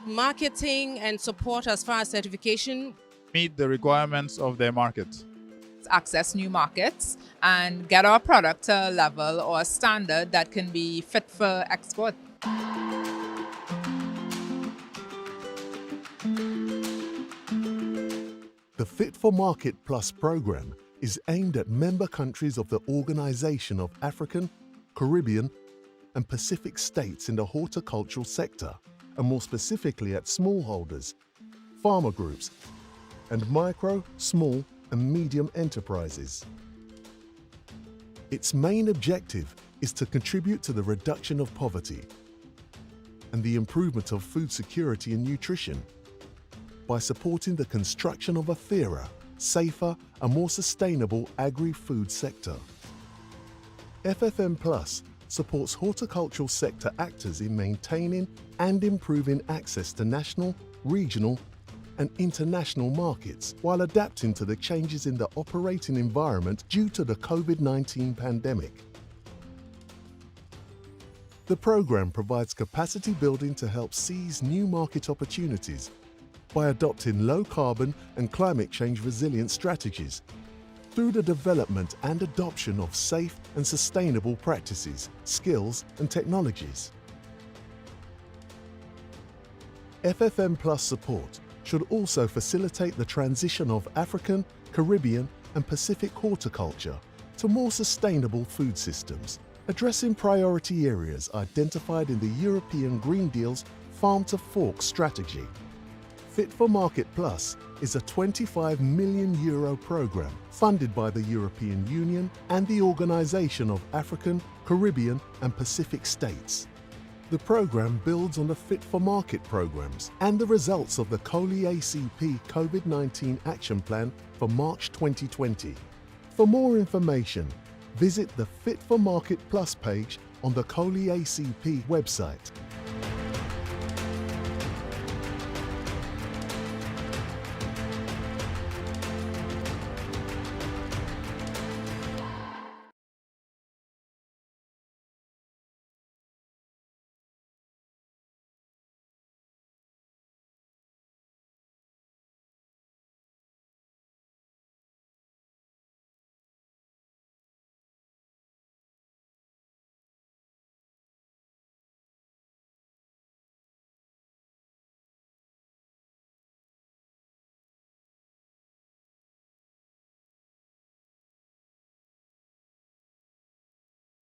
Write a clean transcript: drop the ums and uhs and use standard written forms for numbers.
Marketing and support as far as certification. Meet the requirements of their market. Access new markets and get our product to a level or a standard that can be fit for export. The Fit for Market Plus program is aimed at member countries of the Organization of African, Caribbean, and Pacific States in the horticultural sector, and more specifically at smallholders, farmer groups, and micro, small, and medium enterprises. Its main objective is to contribute to the reduction of poverty and the improvement of food security and nutrition by supporting the construction of a fairer, safer, and more sustainable agri-food sector. FFM Plus supports horticultural sector actors in maintaining and improving access to national, regional, and international markets while adapting to the changes in the operating environment due to the COVID-19 pandemic. The program provides capacity building to help seize new market opportunities by adopting low-carbon and climate change resilient strategies through the development and adoption of safe and sustainable practices, skills, and technologies. FFM Plus support should also facilitate the transition of African, Caribbean, and Pacific horticulture to more sustainable food systems, addressing priority areas identified in the European Green Deal's Farm to Fork strategy. Fit for Market Plus is a €25 million program funded by the European Union and the Organization of African, Caribbean, and Pacific States. The program builds on the Fit for Market programs and the results of the COLI ACP COVID-19 Action Plan for March 2020. For more information, visit the Fit for Market Plus page on the COLI ACP website.